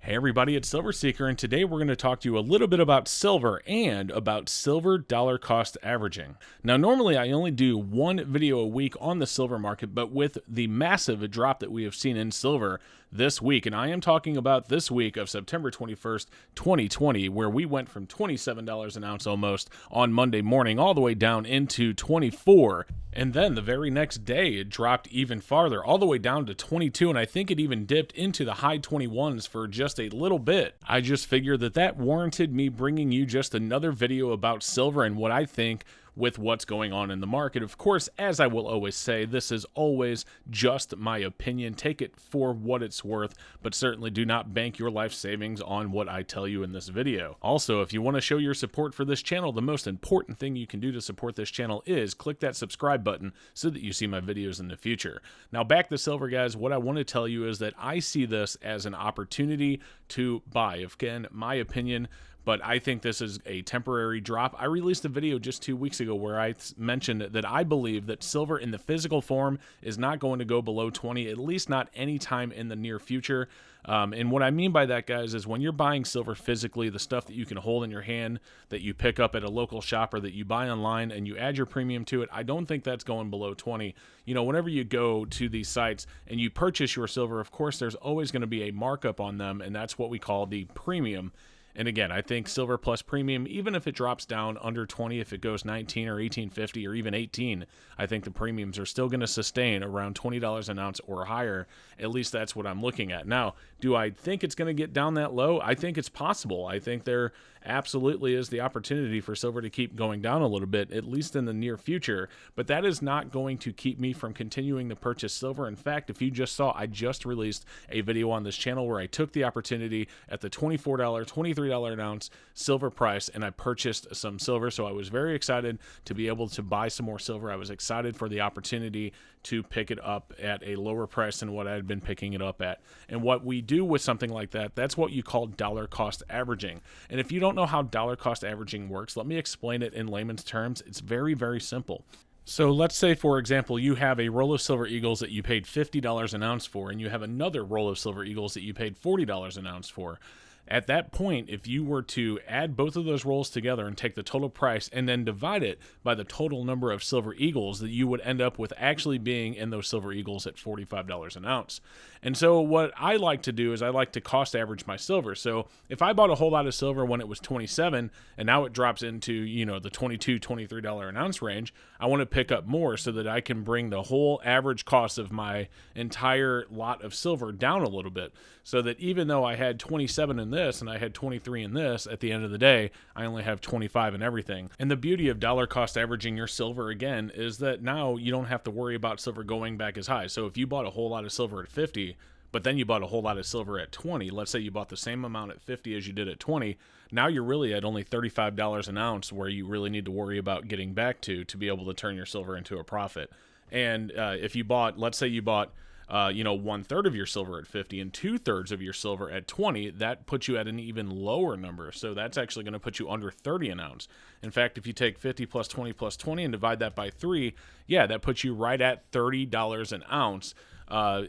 Hey everybody, it's Silver Seeker, and today we're going to talk to you a little bit about silver and about silver dollar cost averaging. Now, normally I only do one video a week on the silver market, but with the massive drop that we have seen in silver this week, and I am talking about this week of September 21st, 2020, where we went from $27 an ounce almost on Monday morning all the way down into 24. And then the very next day, it dropped even farther, all the way down to 22, and I think it even dipped into the high 21s for just a little bit. I just figured that warranted me bringing you just another video about silver and what I think with what's going on in the market. Of course, as I will always say, this is always just my opinion. Take it for what it's worth, but certainly do not bank your life savings on what I tell you in this video. Also, if you want to show your support for this channel, the most important thing you can do to support this channel is click that subscribe button so that you see my videos in the future. Now, back to silver, guys. What I want to tell you is that I see this as an opportunity to buy. Again, my opinion, but I think this is a temporary drop. I released a video just 2 weeks ago where I mentioned that I believe that silver in the physical form is not going to go below 20, at least not anytime in the near future. And what I mean by that, guys, is when you're buying silver physically, the stuff that you can hold in your hand, that you pick up at a local shop or that you buy online and you add your premium to it, I don't think that's going below 20. You know, whenever you go to these sites and you purchase your silver, of course, there's always going to be a markup on them, and that's what we call the premium. And again, I think silver plus premium, even if it drops down under 20, if it goes 19 or 18.50 or even 18, I think the premiums are still going to sustain around $20 an ounce or higher. At least that's what I'm looking at. Now, do I think it's going to get down that low? I think it's possible. I think there absolutely is the opportunity for silver to keep going down a little bit, at least in the near future. But that is not going to keep me from continuing to purchase silver. In fact, if you just saw, I just released a video on this channel where I took the opportunity at the $24, $23 an ounce silver price, and I purchased some silver. So I was very excited to be able to buy some more silver. I was excited for the opportunity to pick it up at a lower price than what I had been picking it up at. And what we do with something like that, that's what you call dollar cost averaging. And if you don't know how dollar cost averaging works, let me explain it in layman's terms. It's very, very simple. So let's say, for example, you have a roll of Silver Eagles that you paid $50 an ounce for, and you have another roll of Silver Eagles that you paid $40 an ounce for. At that point, if you were to add both of those rolls together and take the total price and then divide it by the total number of Silver Eagles, that you would end up with actually being in those Silver Eagles at $45 an ounce. And so what I like to do is I like to cost average my silver. So if I bought a whole lot of silver when it was 27 and now it drops into, you know, the $22, $23 an ounce range, I want to pick up more so that I can bring the whole average cost of my entire lot of silver down a little bit, so that even though I had 27 in this and I had 23 in this, at the end of the day, I only have 25 in everything. And the beauty of dollar cost averaging your silver, again, is that now you don't have to worry about silver going back as high. So if you bought a whole lot of silver at 50, but then you bought a whole lot of silver at 20, let's say you bought the same amount at 50 as you did at 20, now you're really at only $35 an ounce, where you really need to worry about getting back to be able to turn your silver into a profit. And if you bought, let's say you bought 1/3 of your silver at 50 and 2/3 of your silver at 20, that puts you at an even lower number. So that's actually going to put you under 30 an ounce. In fact, if you take 50 plus 20 plus 20 and divide that by 3, yeah, that puts you right at $30 an ounce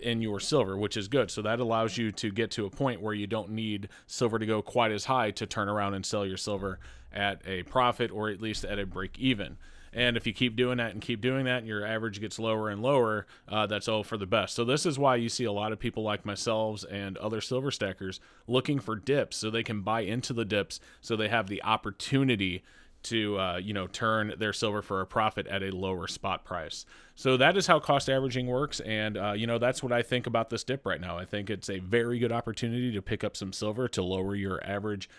in your silver, which is good. So that allows you to get to a point where you don't need silver to go quite as high to turn around and sell your silver at a profit, or at least at a break even. And if you keep doing that and keep doing that, and your average gets lower and lower, that's all for the best. So this is why you see a lot of people like myself and other silver stackers looking for dips, so they can buy into the dips, so they have the opportunity to turn their silver for a profit at a lower spot price. So that is how cost averaging works, and that's what I think about this dip right now. I think it's a very good opportunity to pick up some silver to lower your average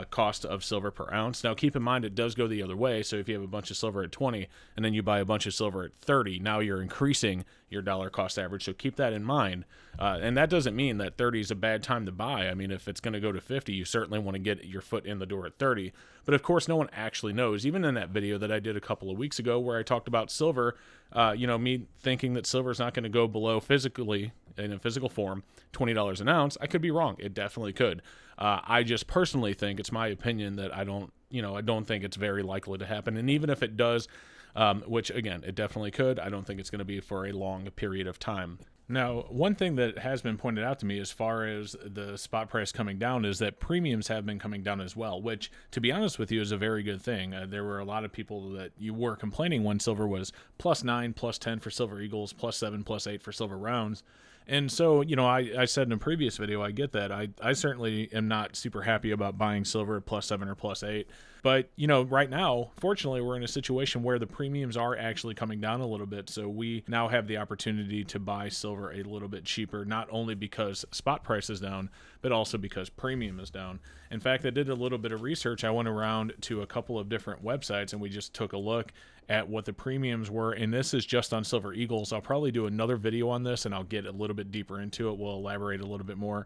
cost of silver per ounce. Now, keep in mind, it does go the other way. So if you have a bunch of silver at 20 and then you buy a bunch of silver at 30, now you're increasing your dollar cost average. So keep that in mind. And that doesn't mean that 30 is a bad time to buy. I mean, if it's going to go to 50, you certainly want to get your foot in the door at 30. But of course, no one actually knows. Even in that video that I did a couple of weeks ago where I talked about silver, me thinking that silver is not going to go below physically, in a physical form, $20 an ounce, I could be wrong. It definitely could. I just personally think, it's my opinion, that I don't think it's very likely to happen. And even if it does, which again, it definitely could, I don't think it's going to be for a long period of time. Now, one thing that has been pointed out to me as far as the spot price coming down is that premiums have been coming down as well, which, to be honest with you, is a very good thing. There were a lot of people that you were complaining when silver was +9, +10 for Silver Eagles, +7, +8 for Silver Rounds. And so, I said in a previous video, I get that. I certainly am not super happy about buying silver at +7 or +8. But, right now, fortunately, we're in a situation where the premiums are actually coming down a little bit. So we now have the opportunity to buy silver a little bit cheaper, not only because spot price is down, but also because premium is down. In fact, I did a little bit of research. I went around to a couple of different websites and we just took a look at what the premiums were, and this is just on Silver Eagles. I'll probably do another video on this and I'll get a little bit deeper into it. We'll elaborate a little bit more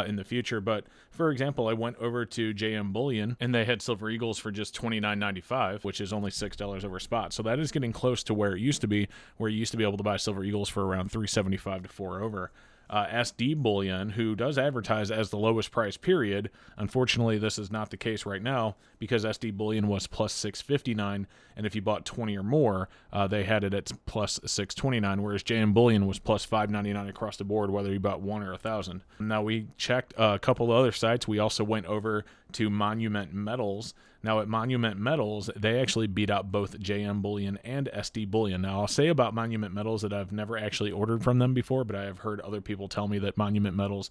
in the future. But for example, I went over to JM Bullion and they had Silver Eagles for just $29.95, which is only $6 over spot. So that is getting close to where it used to be, where you used to be able to buy Silver Eagles for around $3.75 to $4 over. SD Bullion, who does advertise as the lowest price period. Unfortunately, this is not the case right now because SD Bullion was +659, and if you bought 20 or more, they had it at +629, whereas JM Bullion was +599 across the board, whether you bought 1 or 1,000. Now, we checked a couple of other sites. We also went over to Monument Metals. Now, at Monument Metals, they actually beat out both JM Bullion and SD Bullion. Now, I'll say about Monument Metals that I've never actually ordered from them before, but I have heard other people tell me that Monument Metals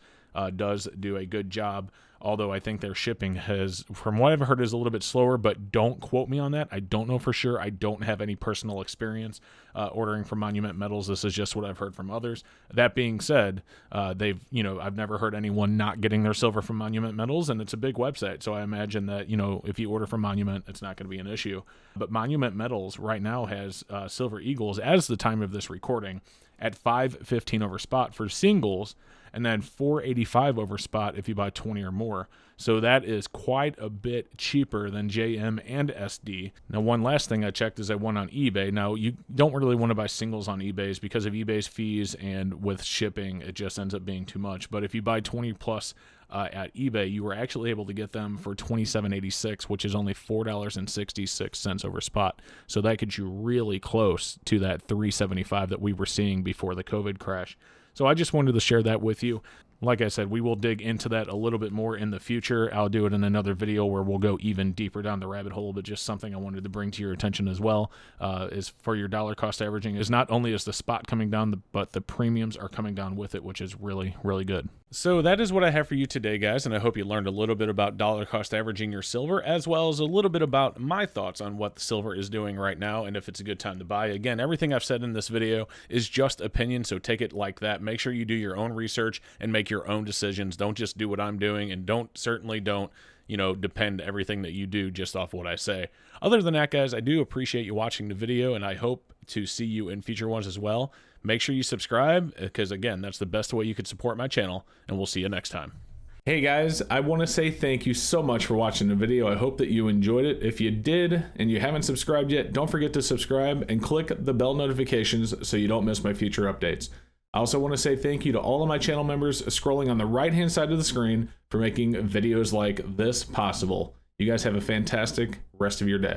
does do a good job, although I think their shipping has, from what I've heard, is a little bit slower, but don't quote me on that. I don't know for sure. I don't have any personal experience ordering from Monument Metals. This is just what I've heard from others. That being said, I've never heard anyone not getting their silver from Monument Metals, and it's a big website, so I imagine that, if you order from Monument, it's not going to be an issue. But Monument Metals right now has Silver Eagles, as the time of this recording, at $5.15 over spot for singles, and then $4.85 over spot if you buy 20 or more. So that is quite a bit cheaper than JM and SD. Now, one last thing I checked is I went on eBay. Now, you don't really want to buy singles on eBay because of eBay's fees, and with shipping, it just ends up being too much. But if you buy 20 plus at eBay, you were actually able to get them for $27.86, which is only $4.66 over spot. So that gets you really close to that $3.75 that we were seeing before the COVID crash. So I just wanted to share that with you. Like I said, we will dig into that a little bit more in the future. I'll do it in another video where we'll go even deeper down the rabbit hole, but just something I wanted to bring to your attention as well is for your dollar cost averaging is not only is the spot coming down, but the premiums are coming down with it, which is really, really good. So that is what I have for you today, guys, and I hope you learned a little bit about dollar cost averaging your silver, as well as a little bit about my thoughts on what the silver is doing right now and if it's a good time to buy. Again, everything I've said in this video is just opinion, so take it like that. Make sure you do your own research and make your own decisions. Don't just do what I'm doing, and certainly don't depend everything that you do just off what I say. Other than that, guys, I do appreciate you watching the video, and I hope to see you in future ones as well. Make sure you subscribe because, again, that's the best way you could support my channel, and we'll see you next time. Hey guys, I want to say thank you so much for watching the video. I hope that you enjoyed it. If you did and you haven't subscribed yet, don't forget to subscribe and click the bell notifications so you don't miss my future updates. I also want to say thank you to all of my channel members scrolling on the right-hand side of the screen for making videos like this possible. You guys have a fantastic rest of your day.